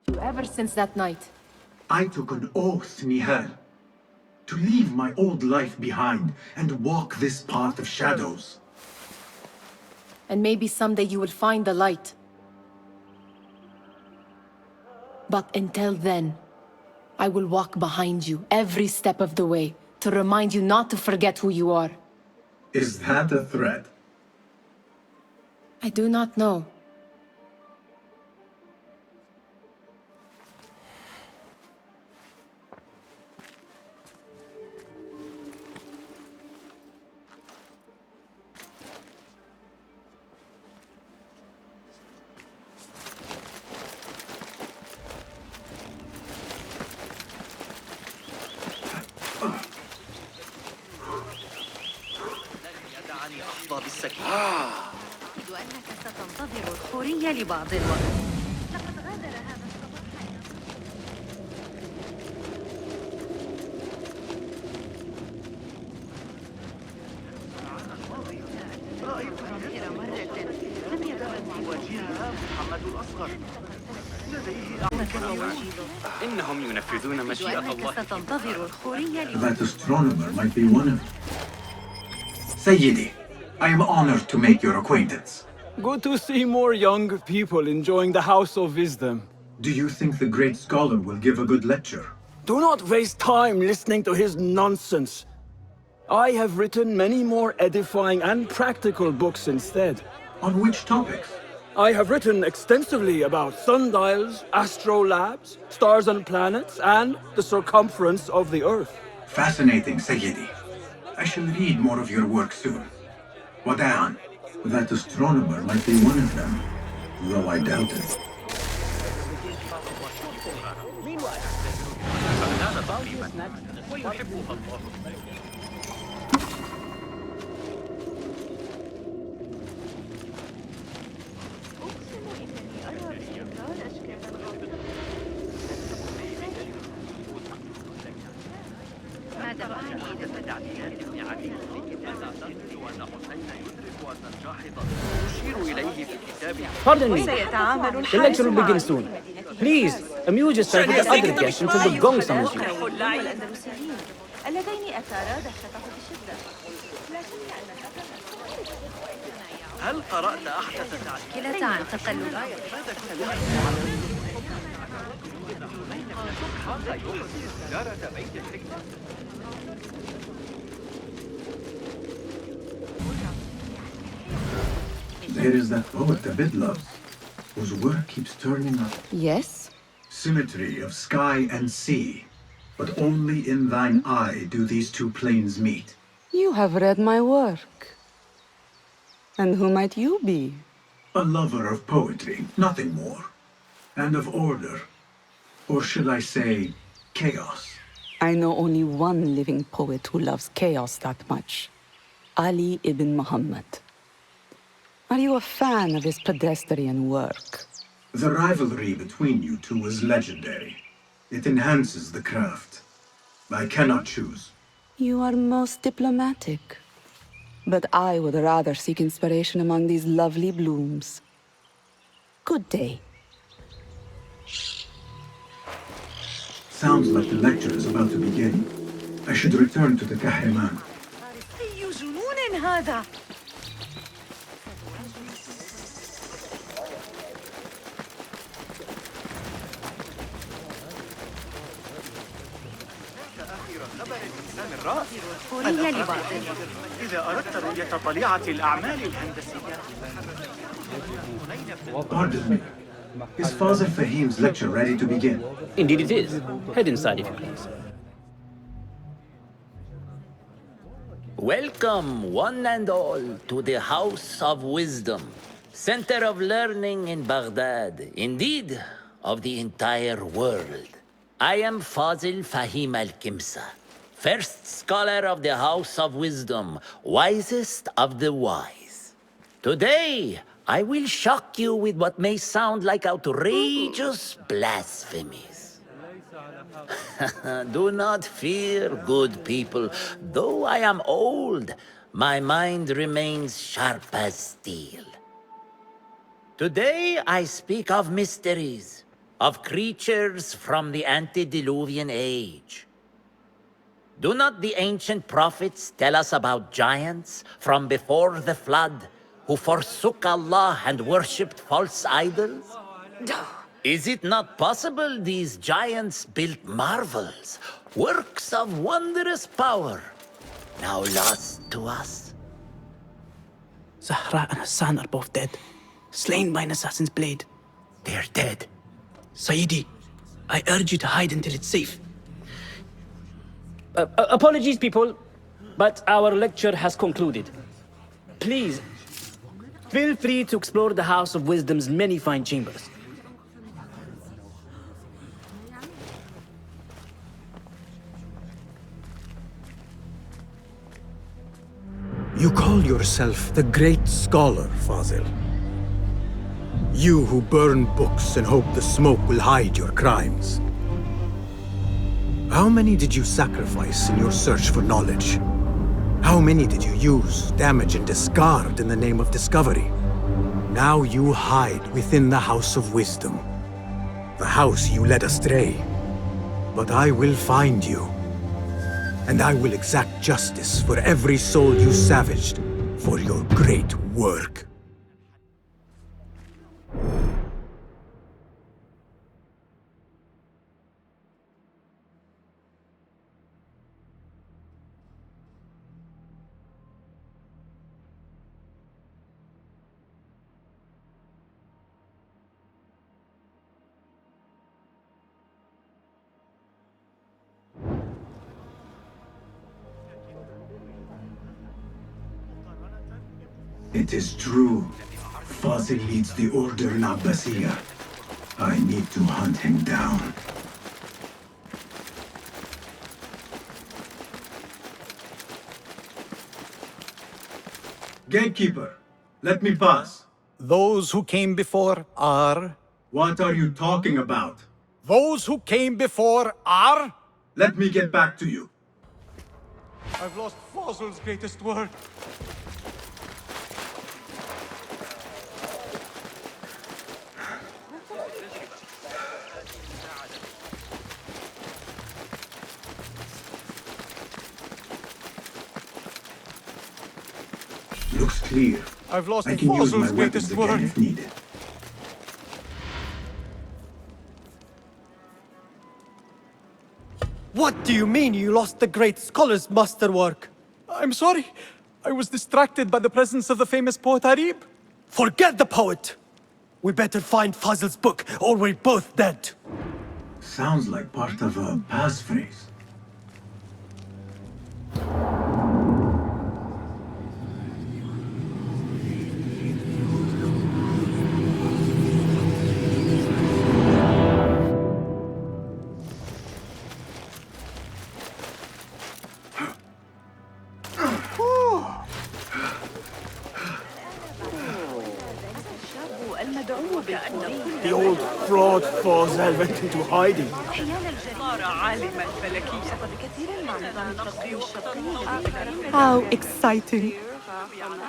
You ever since that night. I took an oath, Nihal, to leave my old life behind and walk this path of shadows. And maybe someday you will find the light. But until then, I will walk behind you every step of the way to remind you not to forget who you are. Is that a threat? I do not know. أعتقد أنك ستنتظر الحورية لبعض الوقت. لقد غادر هذا الصباح. آخر مرة لم يكن وجهها محمد الأصغر. إنهم ينفذون مشيئة الله. ستنتظر الحورية That astronomer might be one of them. Sayyidi, I am honored to make your acquaintance. Good to see more young people enjoying the House of Wisdom. Do you think the great scholar will give a good lecture? Do not waste time listening to his nonsense. I have written many more edifying and practical books instead. On which topics? I have written extensively about sundials, astrolabes, stars and planets, and the circumference of the Earth. Fascinating, Sayyidi. I shall read more of your work soon. Wada'an, that astronomer might be one of them, though I doubt it. Pardon me. The lecture will begin soon. Please, amuse yourself with the other guests until the gong summons you. هل قرأت أحدث كلتا عن تقلب. There is that poet David loves, whose work keeps turning up. Yes? Symmetry of sky and sea, but only in thine eye do these two planes meet. You have read my work. And who might you be? A lover of poetry, nothing more. And of order. Or should I say, chaos. I know only one living poet who loves chaos that much. Ali ibn Muhammad. Are you a fan of his pedestrian work? The rivalry between you two is legendary. It enhances the craft. I cannot choose. You are most diplomatic. But I would rather seek inspiration among these lovely blooms. Good day. Sounds like the lecture is about to begin. I should return to the Kahraman. أي جنون هذا؟ الحورية لبعض الوقت. إذا أردت رؤية طليعة الأعمال الهندسية. Pardon me. Is Father Fahim's lecture ready to begin? Indeed it is. Head inside if you please. Welcome, one and all, to the House of Wisdom, center of learning in Baghdad, indeed, of the entire world. I am Fazil Fahim al-Kimsa, first scholar of the House of Wisdom, wisest of the wise. Today, I will shock you with what may sound like outrageous blasphemies. Do not fear, good people. Though I am old, my mind remains sharp as steel. Today I speak of mysteries, of creatures from the antediluvian age. Do not the ancient prophets tell us about giants from before the flood who forsook Allah and worshipped false idols? Is it not possible these giants built marvels, works of wondrous power, now lost to us? Zahra and Hassan are both dead, slain by an assassin's blade. They're dead. Sayyidi, I urge you to hide until it's safe. Apologies, people, but our lecture has concluded. Please, feel free to explore the House of Wisdom's many fine chambers. You call yourself the Great Scholar, Fazil. You who burn books and hope the smoke will hide your crimes. How many did you sacrifice in your search for knowledge? How many did you use, damage, and discard in the name of discovery? Now you hide within the House of Wisdom. The house you led astray. But I will find you. And I will exact justice for every soul you savaged for your great work. It is true. Fazil leads the Order in Abbasiyah. I need to hunt him down. Gatekeeper, let me pass. Those who came before are... What are you talking about? Those who came before are... Let me get back to you. I've lost Fazil's greatest work. Looks clear. I've lost I can use my Fazil's weapons greatest again work. if needed. What do you mean you lost the great scholar's masterwork? I'm sorry. I was distracted by the presence of the famous poet Arib. Forget the poet! We better find Fazil's book, or we're both dead. Sounds like part of a passphrase. The old fraud Fazil went into hiding. How exciting.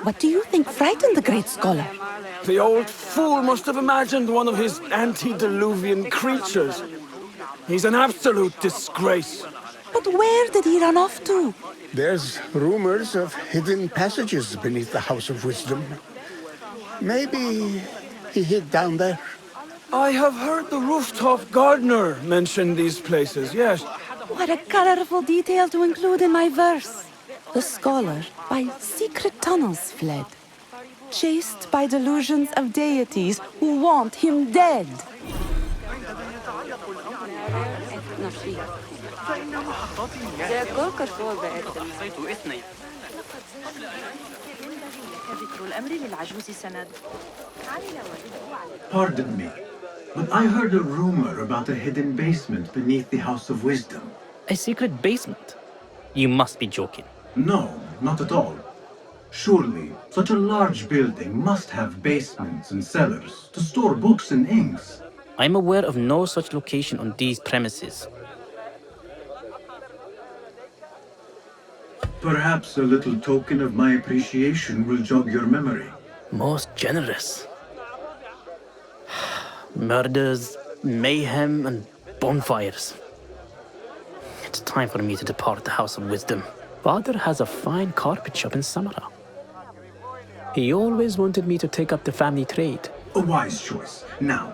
What do you think frightened the great scholar? The old fool must have imagined one of his antediluvian creatures. He's an absolute disgrace. But where did he run off to? There's rumors of hidden passages beneath the House of Wisdom. Maybe he hid down there. I have heard the rooftop gardener mention these places, yes. What a colorful detail to include in my verse. The scholar by secret tunnels fled, chased by delusions of deities who want him dead. Pardon me, but I heard a rumor about a hidden basement beneath the House of Wisdom. A secret basement? You must be joking. No, not at all. Surely, such a large building must have basements and cellars to store books and inks. I'm aware of no such location on these premises. Perhaps a little token of my appreciation will jog your memory. Most generous. Murders, mayhem and bonfires. It's time for me to depart the House of Wisdom. Father has a fine carpet shop in Samara. He always wanted me to take up the family trade. A wise choice. Now,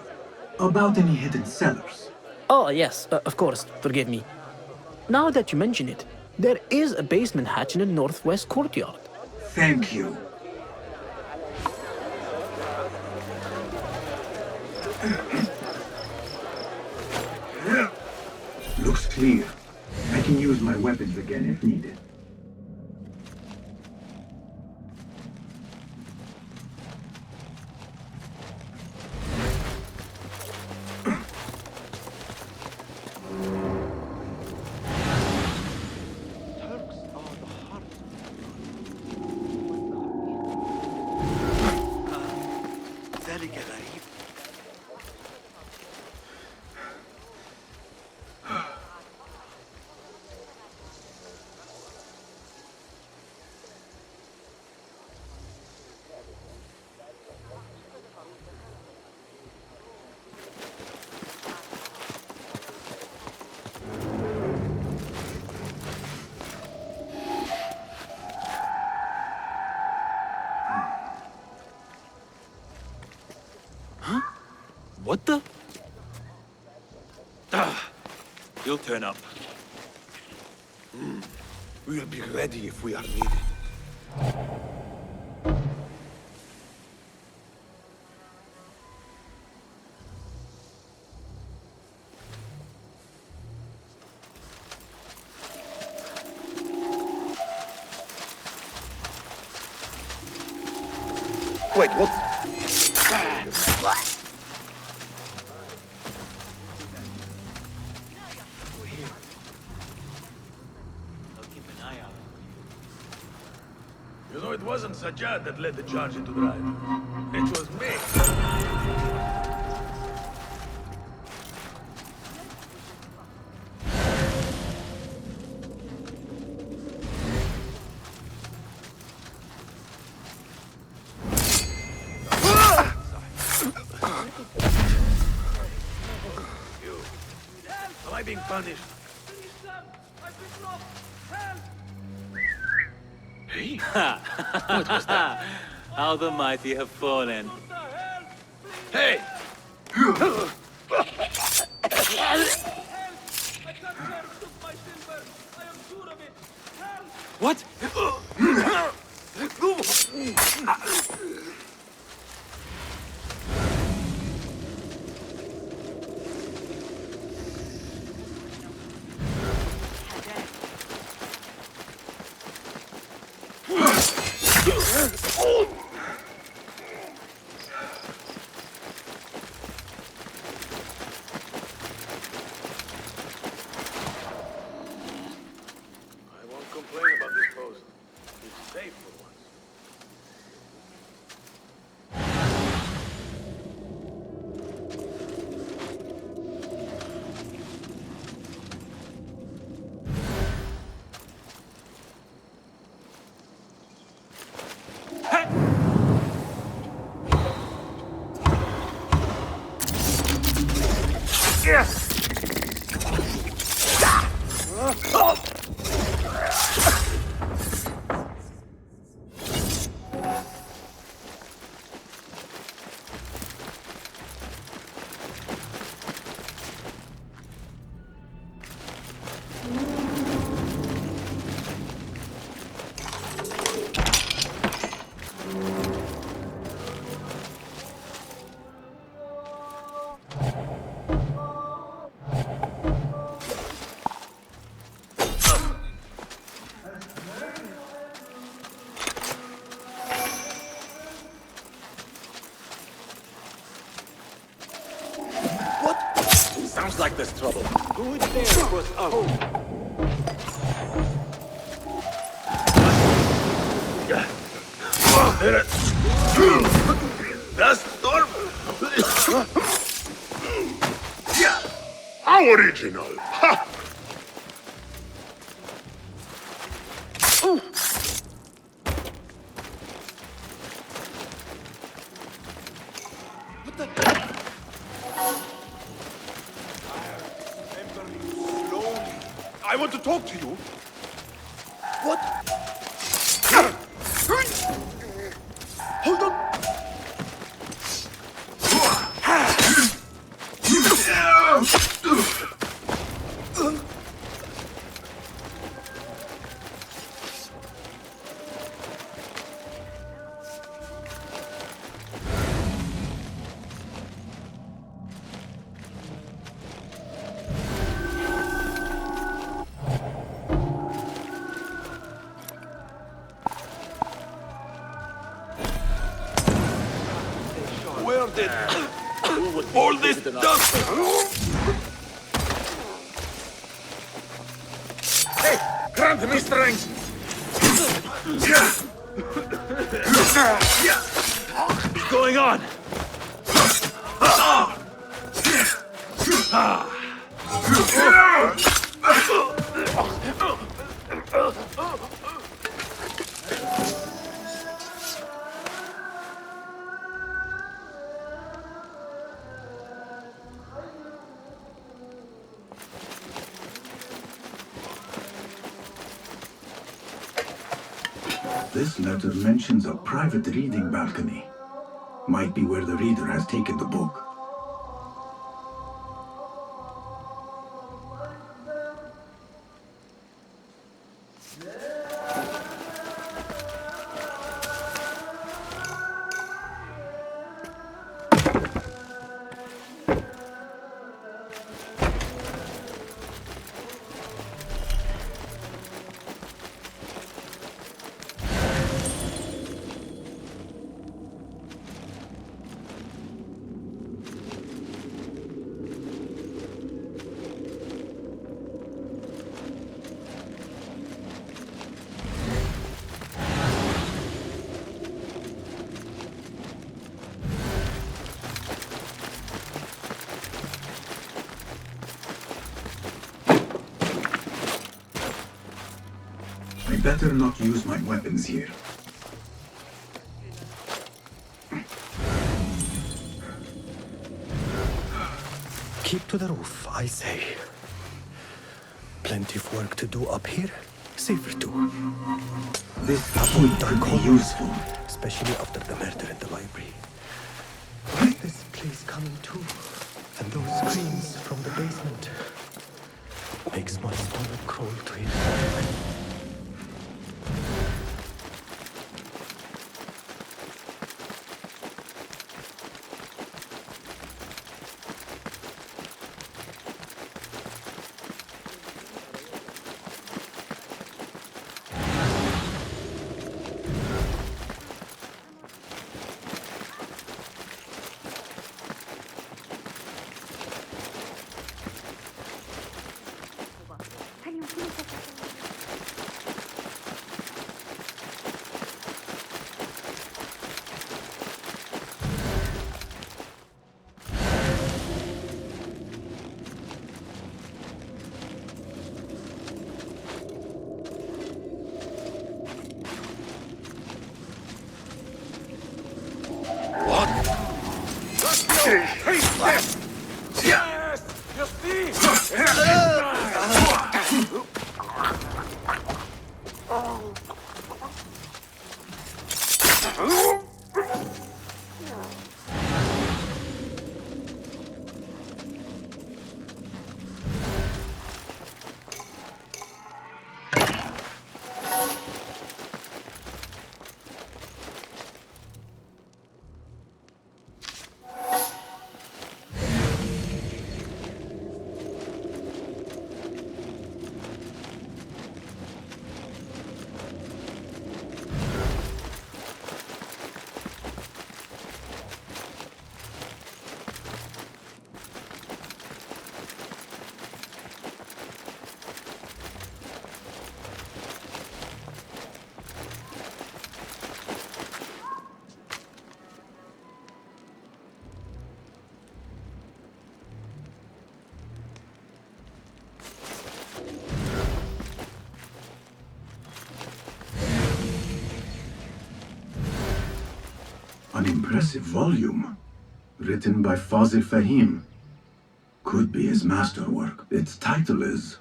about any hidden cellars? Oh, yes, of course, forgive me. Now that you mention it, there is a basement hatch in the northwest courtyard. Thank you. Looks clear. I can use my weapons again if needed. ذلك غريب. What the? You'll turn up. We'll be ready if we are needed. Wait, what? You know, it wasn't Sajjad that led the charge into the riot. It was me. Am I being punished? Hey! What was that? How the mighty have fallen. Hey! What? I won't complain about this post. It's safe for once. Sounds like there's trouble. Who is there was That's storm. How original! Ha! want to talk to you. What? Hold on. Where did all this dust? Hey, grant me strength. What's going on? This letter mentions a private reading balcony. Might be where the reader has taken the book. I better not use my weapons here. Keep to the roof, I say. Plenty of work to do up here. Safer too. This point could be useful. Especially after the murder in the library. This place coming too. And those screams from the basement. Makes my stomach crawl to it. هل يمكنك Yes! You see? An impressive volume, written by Fazil Fahim. Could be his masterwork. Its title is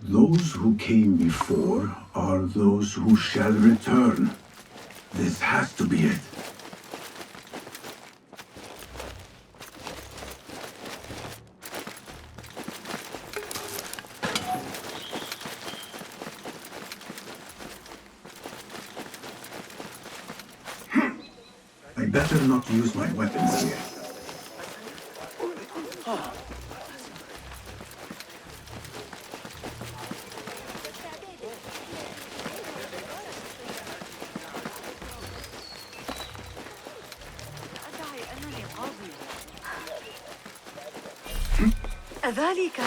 Those who came before are those who shall return. This has to be it. I better not use my weapons here. أدعي أنني قاضي. أذلك؟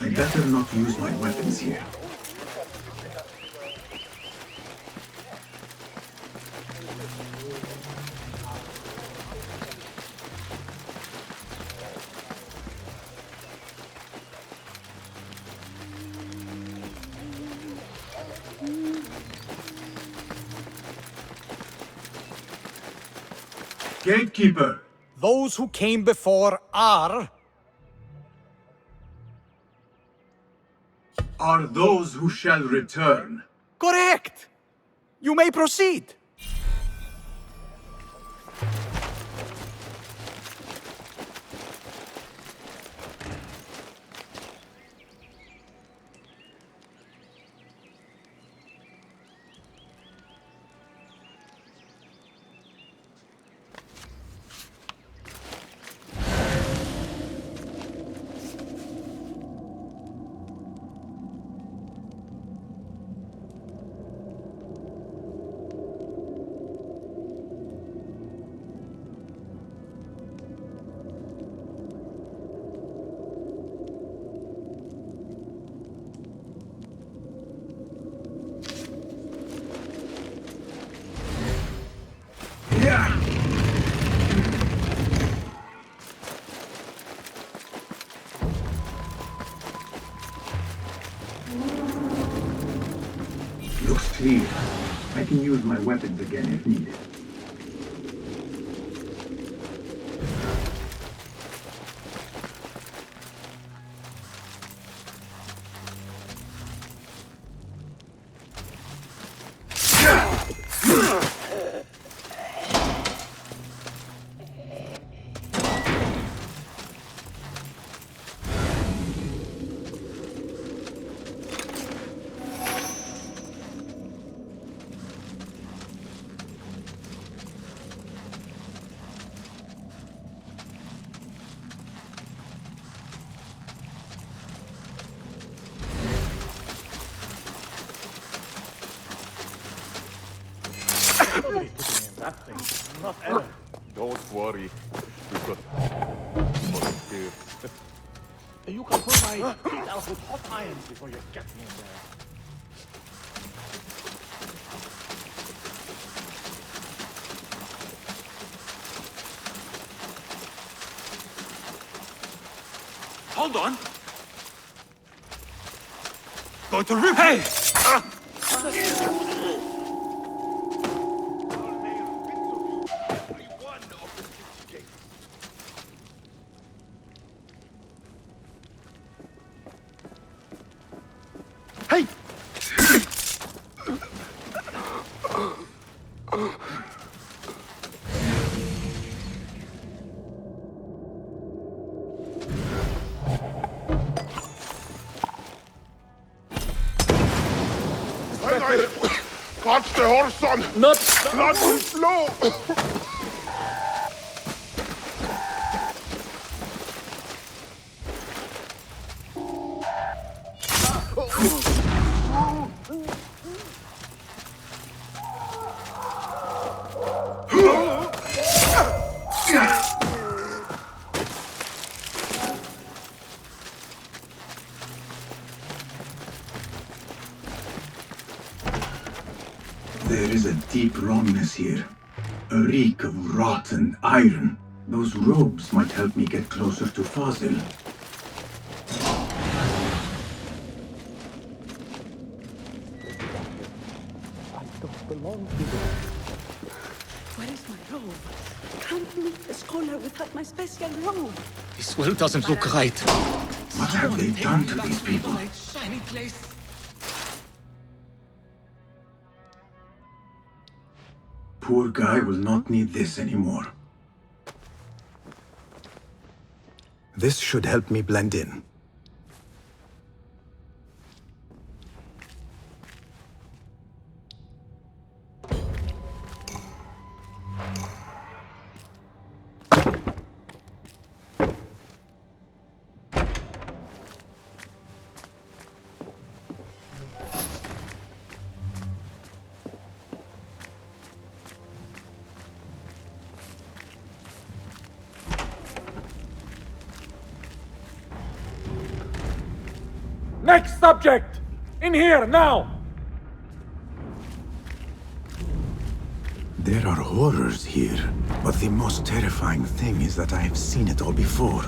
I better not use my weapons here. Gatekeeper! Those who came before are those who shall return. correct! You may proceed. Looks clear. I can use my weapons again if needed. Don't worry. We've got volunteers. You can put my feet out with hot irons before you get me in there. Hold on. Going to rip. Hey! Hey! Catch the horse, son! Not too slow! There is a deep wrongness here. A reek of rotten iron. Those robes might help me get closer to Fazil. Where is my robe? Can't meet the scholar without my special robe. This world doesn't look right. What have they done to these people? Shiny place. Poor guy will not need this anymore. This should help me blend in. Next subject! In here, now! There are horrors here, but the most terrifying thing is that I have seen it all before.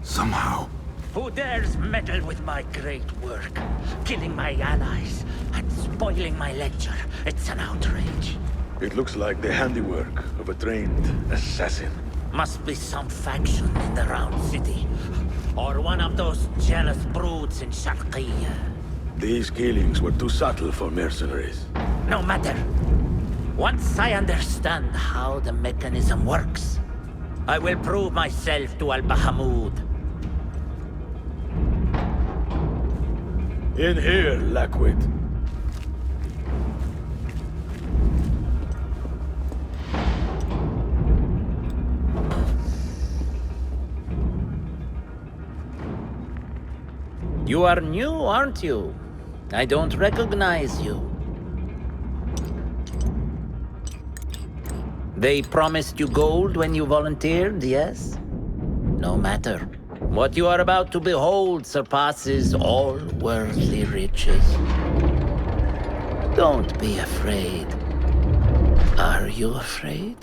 Somehow. Who dares meddle with my great work? Killing my allies and spoiling my lecture. It's an outrage. It looks like the handiwork of a trained assassin. Must be some faction in the Round City. Or one of those jealous broods in Sharqiyya. These killings were too subtle for mercenaries. No matter. Once I understand how the mechanism works, I will prove myself to Al-Bahamud. In here, Lackwit. You are new, aren't you? I don't recognize you. They promised you gold when you volunteered, yes? No matter. What you are about to behold surpasses all worldly riches. Don't be afraid. Are you afraid?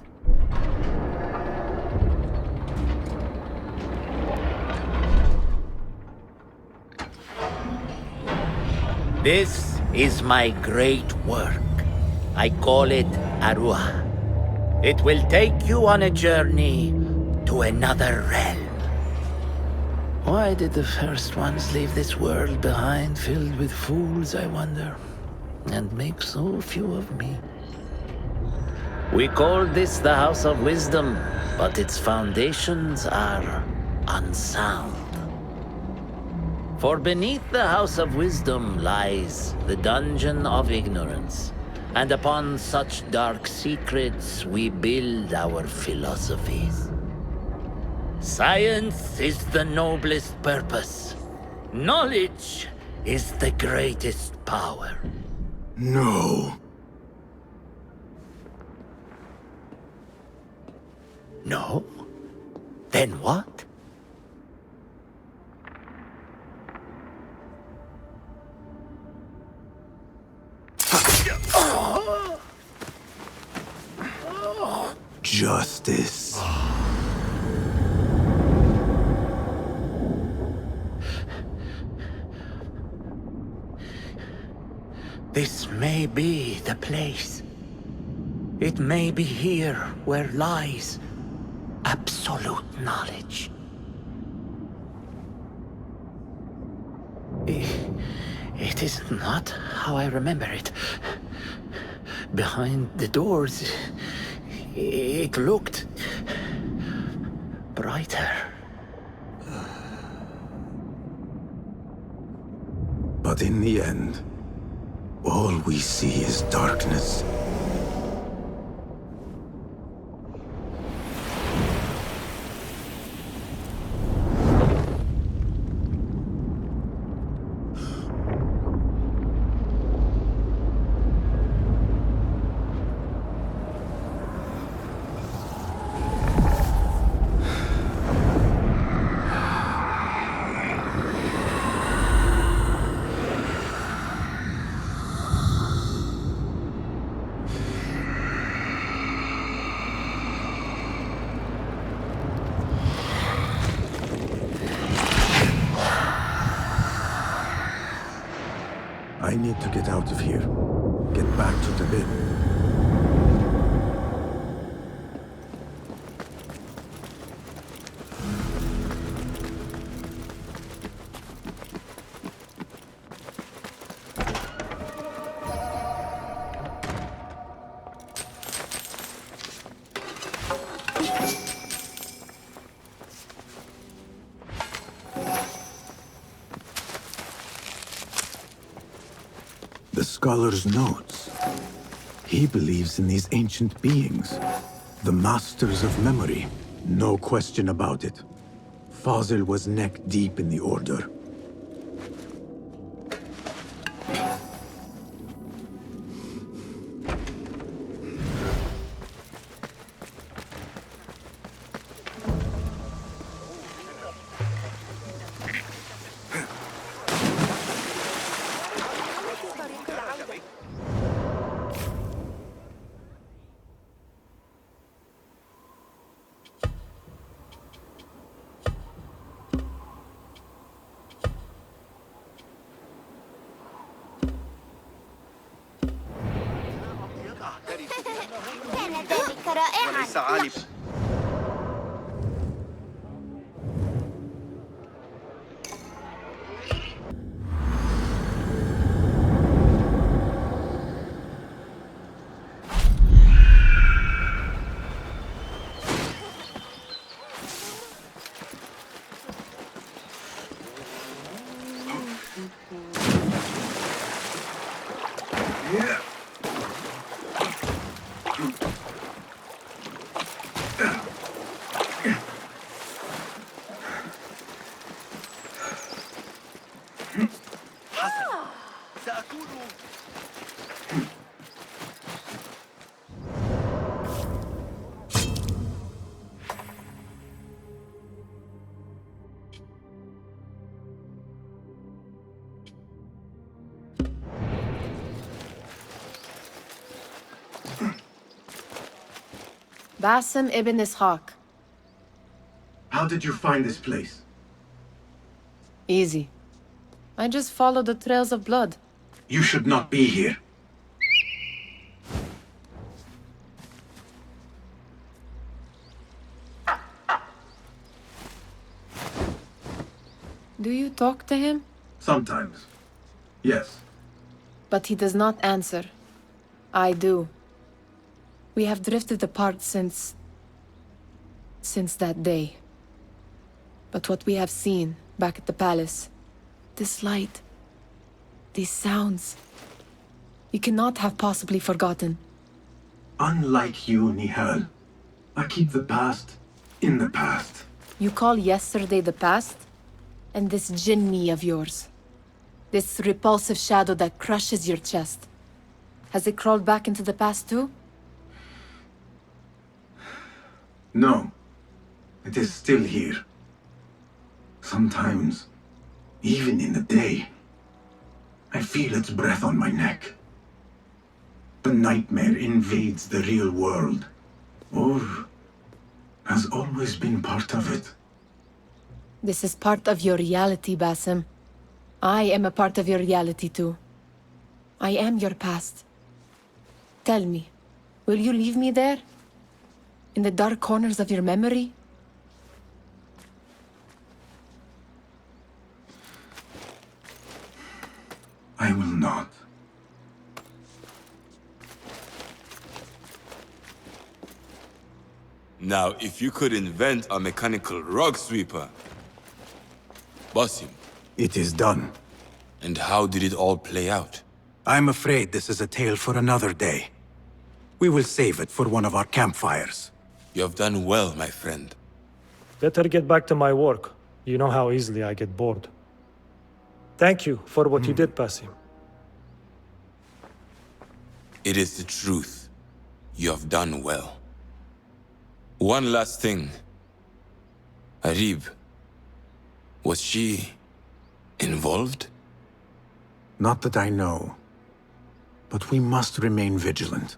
This is my great work. I call it Arua. It will take you on a journey to another realm. Why did the first ones leave this world behind, filled with fools, I wonder, and make so few of me? We called this the House of Wisdom, but its foundations are unsound. For beneath the House of Wisdom lies the Dungeon of Ignorance, and upon such dark secrets we build our philosophies. Science is the noblest purpose. Knowledge is the greatest power. No. No? Then what? Justice. This may be the place. It may be here where lies absolute knowledge. It is not how I remember it. Behind the doors, it looked brighter. But in the end, all we see is darkness. need to get out of here. Get back to the bed. The scholar's notes. He believes in these ancient beings, the masters of memory. No question about it. Fazil was neck deep in the Order. كان ذلك رائعا. وليس عالي. Basim ibn Ishaq. How did you find this place? Easy. I just followed the trails of blood. You should not be here. Do you talk to him? Sometimes. Yes. But he does not answer. I do. We have drifted apart since that day. But what we have seen back at the palace, this light, these sounds, you cannot have possibly forgotten. Unlike you, Nihal, I keep the past in the past. You call yesterday the past? And this jinni of yours, this repulsive shadow that crushes your chest, has it crawled back into the past too? No. It is still here. Sometimes, even in the day, I feel its breath on my neck. The nightmare invades the real world, or has always been part of it. This is part of your reality, Basim. I am a part of your reality too. I am your past. Tell me, will you leave me there? In the dark corners of your memory? I will not. Now, if you could invent a mechanical rug sweeper... Basim. It is done. And how did it all play out? I'm afraid this is a tale for another day. We will save it for one of our campfires. You have done well, my friend. Better get back to my work. You know how easily I get bored. Thank you for what you did, Basim. It is the truth. You have done well. One last thing. Arib. Was she... involved? Not that I know. But we must remain vigilant.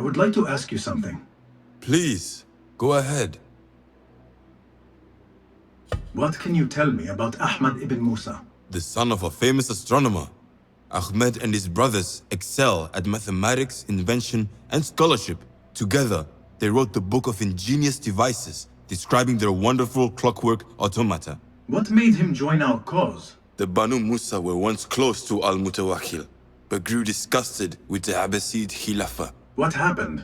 I would like to ask you something. Please, go ahead. What can you tell me about Ahmad ibn Musa? The son of a famous astronomer. Ahmed and his brothers excel at mathematics, invention, and scholarship. Together, they wrote the book of ingenious devices describing their wonderful clockwork automata. What made him join our cause? The Banu Musa were once close to Al-Mutawakkil, but grew disgusted with the Abbasid Khilafah. What happened?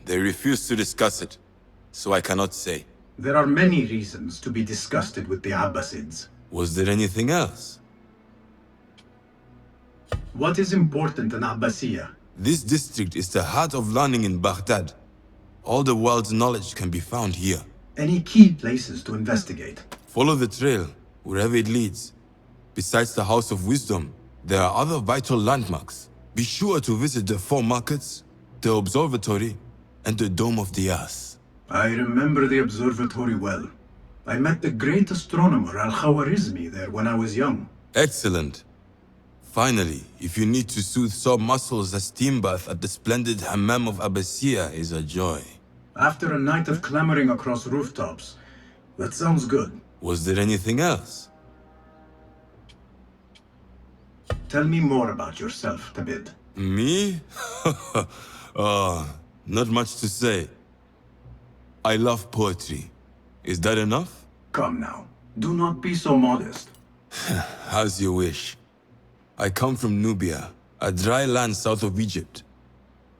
They refused to discuss it, so I cannot say. There are many reasons to be disgusted with the Abbasids. Was there anything else? What is important in Abbasiyah? This district is the heart of learning in Baghdad. All the world's knowledge can be found here. Any key places to investigate? Follow the trail, wherever it leads. Besides the House of Wisdom, there are other vital landmarks. Be sure to visit the 4 markets, the observatory, and the Dome of the Ass. I remember the observatory well. I met the great astronomer Al-Khwarizmi there when I was young. Excellent. Finally, if you need to soothe sore muscles, a steam bath at the splendid Hammam of Abbasiyah is a joy. After a night of clambering across rooftops, that sounds good. Was there anything else? Tell me more about yourself, Tabid. Me? Not much to say. I love poetry. Is that enough? Come now. Do not be so modest. As you wish. I come from Nubia, a dry land south of Egypt.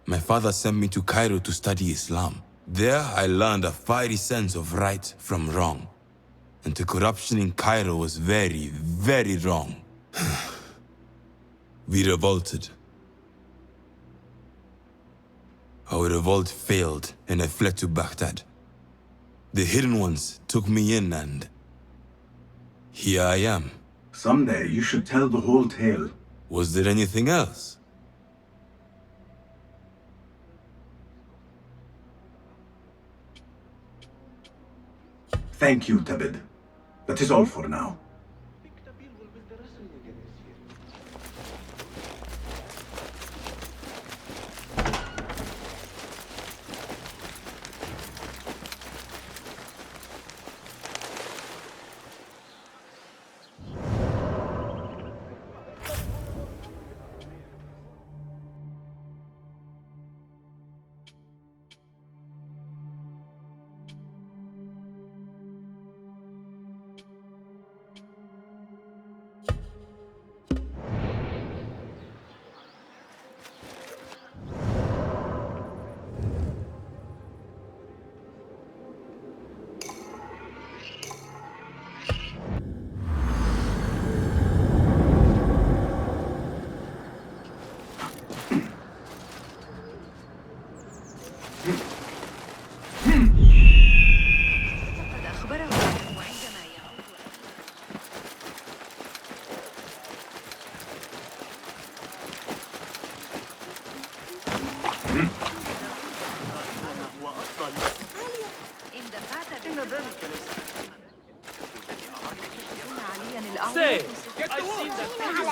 My father sent me to Cairo to study Islam. There I learned a fiery sense of right from wrong. And the corruption in Cairo was very, very wrong. We revolted. Our revolt failed and I fled to Baghdad. The Hidden Ones took me in and here I am. Someday you should tell the whole tale. Was there anything else? Thank you, Tabid. That is all for now.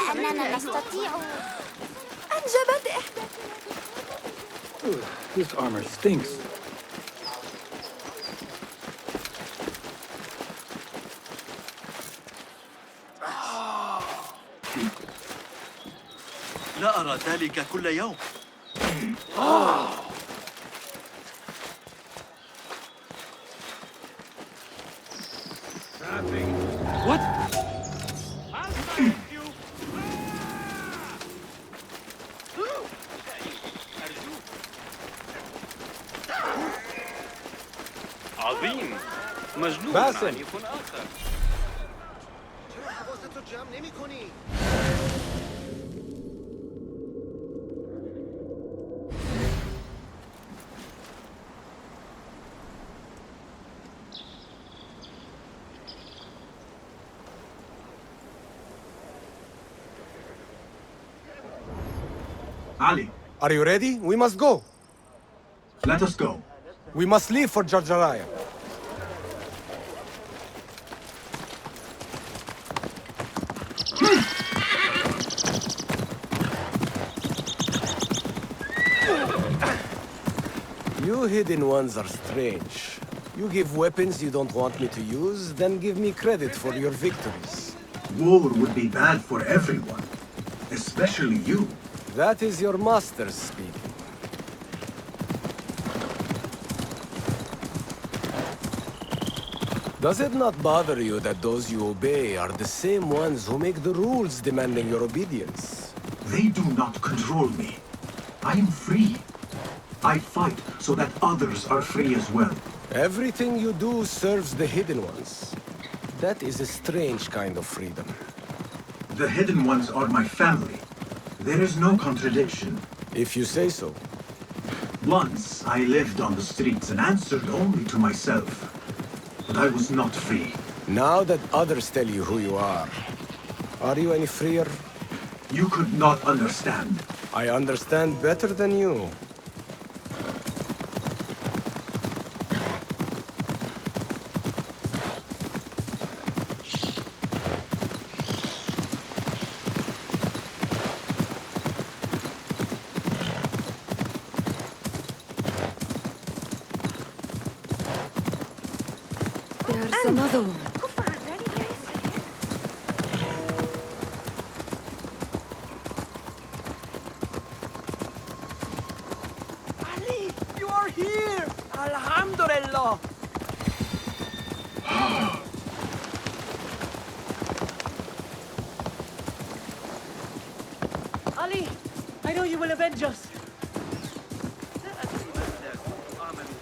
على أننا نستطيع أنجبت إحدى. This armor stinks. لا أرى ذلك كل يوم. What? عظيم. مجنون باسم. عنيف آخر. Ali, Are you ready? We must go. let us go. We must leave for Jarjaraya. Hidden Ones are strange. You give weapons you don't want me to use, then give me credit for your victories. War would be bad for everyone, especially you. That is your master speaking. Does it not bother you that those you obey are the same ones who make the rules demanding your obedience? They do not control me. I am free. I fight so that others are free as well. Everything you do serves the Hidden Ones. That is a strange kind of freedom. The Hidden Ones are my family. There is no contradiction. If you say so. Once, I lived on the streets and answered only to myself. But I was not free. Now that others tell you who you are you any freer? You could not understand. I understand better than you. There's another one. Ali, you are here! Alhamdulillah! Ali, I know you will avenge us.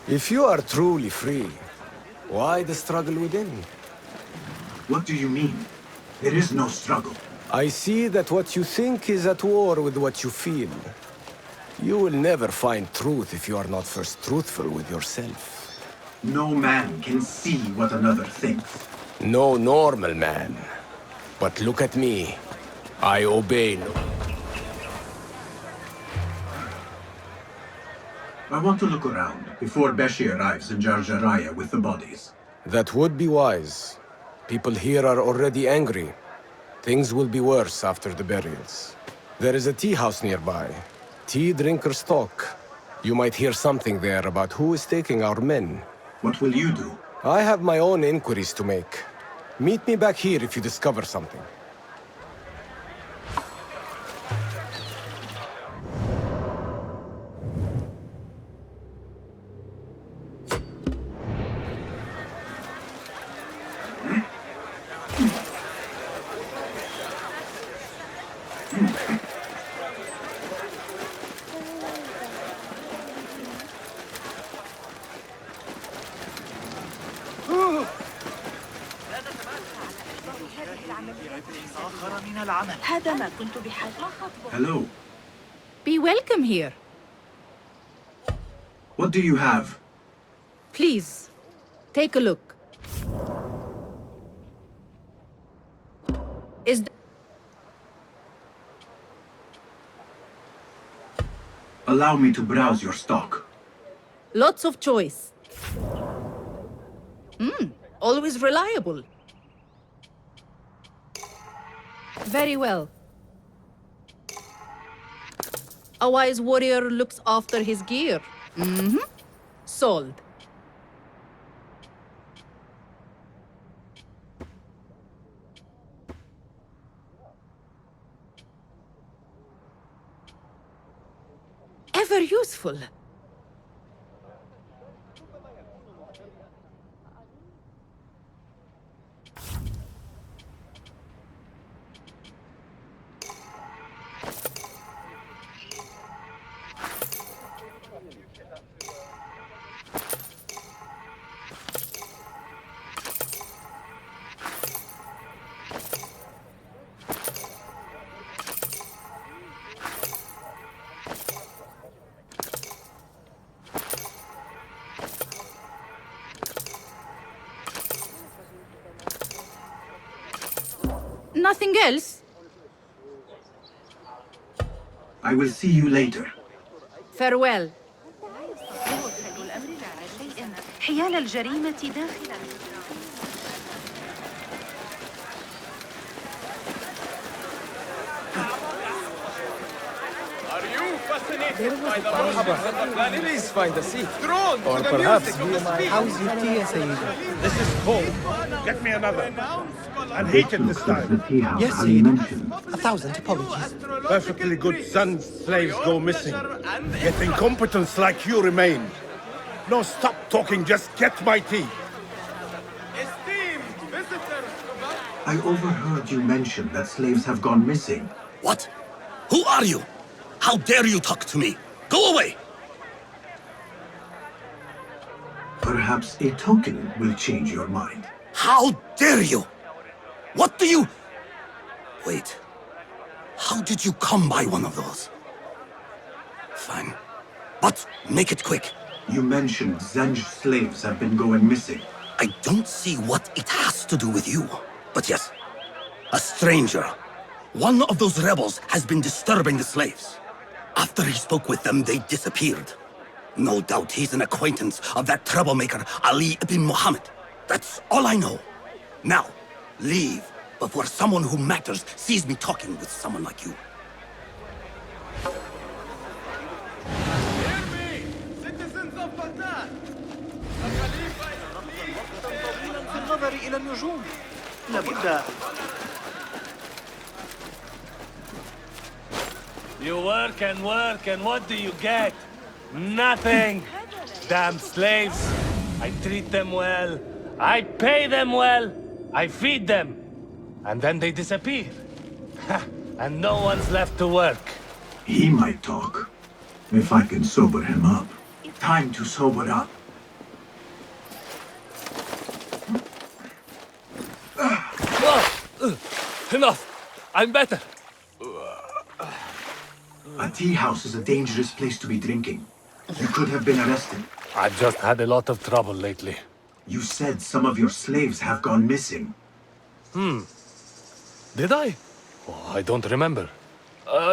If you are truly free, why the struggle within? What do you mean? There is no struggle. I see that what you think is at war with what you feel. You will never find truth if you are not first truthful with yourself. No man can see what another thinks. No normal man. But look at me. I obey no. I want to look around before Beshi arrives in Jarjaraya with the bodies. That would be wise. People here are already angry. Things will be worse after the burials. There is a tea house nearby. Tea drinkers talk. You might hear something there about who is taking our men. What will you do? I have my own inquiries to make. Meet me back here if you discover something. Hello. Be welcome here. What do you have? Please, take a look. Allow me to browse your stock. Lots of choice. Always reliable. Very well. A wise warrior looks after his gear. Sold. Ever useful. Nothing else? I will see you later. Farewell. حيال الجريمة داخل Are you Please find a seat. Or perhaps via my house your tea, Sayyidi. This is cold. Get me another. And heat it this time. The tea house Yes, Ali Sayyidi. mentioned. 1,000 apologies. Perfectly good sons, slaves go missing. Yet incompetents like you remain. No, stop talking. Just get my tea. I overheard you mention that slaves have gone missing. What? Who are you? How dare you talk to me? Go away! Perhaps a token will change your mind. How dare you? What do you... Wait. How did you come by one of those? Fine. But make it quick. You mentioned Zenj slaves have been going missing. I don't see what it has to do with you. But yes, a stranger. One of those rebels has been disturbing the slaves. After he spoke with them, they disappeared. No doubt he's an acquaintance of that troublemaker, Ali ibn Muhammad. That's all I know. Now, leave before someone who matters sees me talking with someone like you. النظر إلى النجوم لابد. You work, and what do you get? Nothing! Damn slaves! I treat them well, I pay them well, I feed them, and then they disappear. And no one's left to work. He might talk, if I can sober him up. Time to sober up. Enough! I'm better! A tea house is a dangerous place to be drinking. You could have been arrested. I've just had a lot of trouble lately. You said some of your slaves have gone missing. Did I? Oh, I don't remember.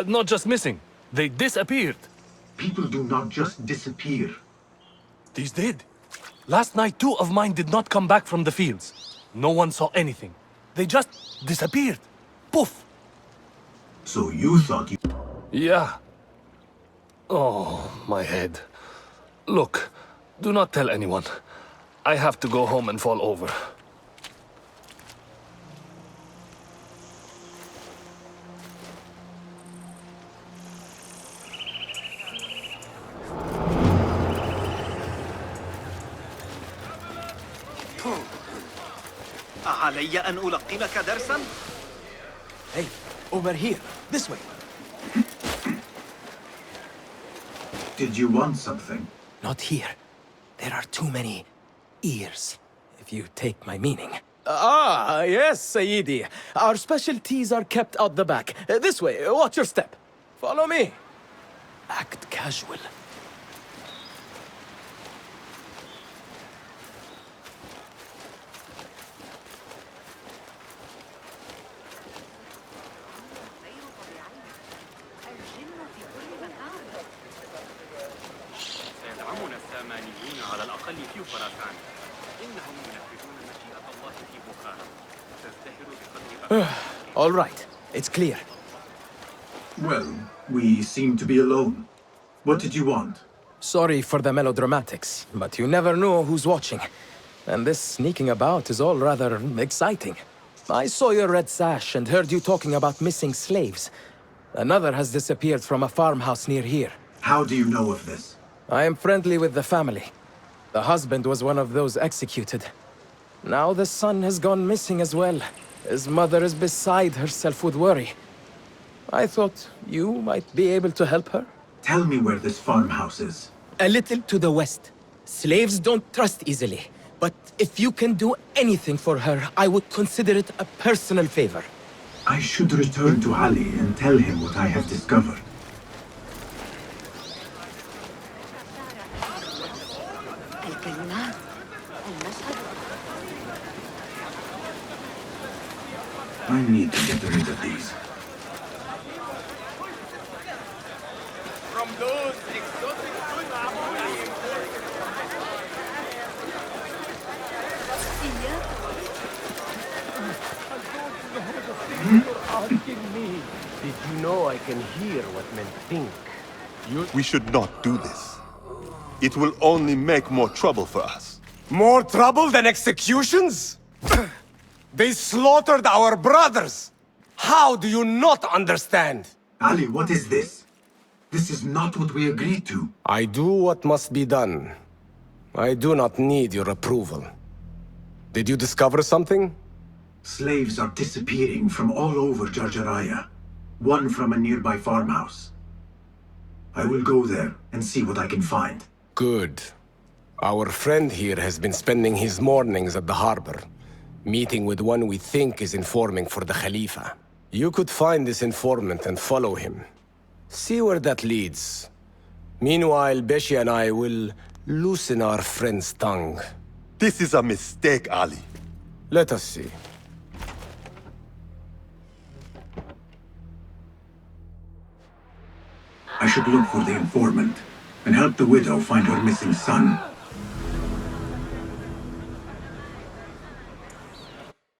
Not just missing. They disappeared. People do not just disappear. These did. Last night, 2 of mine did not come back from the fields. No one saw anything. They just disappeared. Poof! So you thought you... Yeah. Oh, my head. Look, do not tell anyone. I have to go home and fall over. أعلي أن ألقنك درساً؟ Hey, over here. This way. Did you want something? Not here. There are too many ears, if you take my meaning. Ah, yes, Sayyidi. Our specialties are kept out the back. This way, watch your step. Follow me. Act casual. سيدعمنا السامانيون على الأقل في خراسان. إنهم ينفذون مشيئة الله في بخارى. تزدهر بقدر All right, it's clear. Well, we seem to be alone. What did you want? Sorry for the melodramatics, but you never know who's watching. And this sneaking about is all rather exciting. I saw your red sash and heard you talking about missing slaves. Another has disappeared from a farmhouse near here. How do you know of this? I am friendly with the family. The husband was one of those executed. Now the son has gone missing as well. His mother is beside herself with worry. I thought you might be able to help her. Tell me where this farmhouse is. A little to the west. Slaves don't trust easily. But if you can do anything for her, I would consider it a personal favor. I should return to Ali and tell him what I have discovered. الكلمات المشهد I need to get rid of these. From those exotic Asking me. Did you know I can hear what men think? We should not do this. It will only make more trouble for us. More trouble than executions? They slaughtered our brothers! How do you not understand? Ali, what is this? This is not what we agreed to. I do what must be done. I do not need your approval. Did you discover something? Slaves are disappearing from all over Jarjaraya. One from a nearby farmhouse. I will go there and see what I can find. Good. Our friend here has been spending his mornings at the harbor, meeting with one we think is informing for the Khalifa. You could find this informant and follow him. See where that leads. Meanwhile, Beshi and I will loosen our friend's tongue. This is a mistake, Ali. Let us see. I should look for the informant and help the widow find her missing son.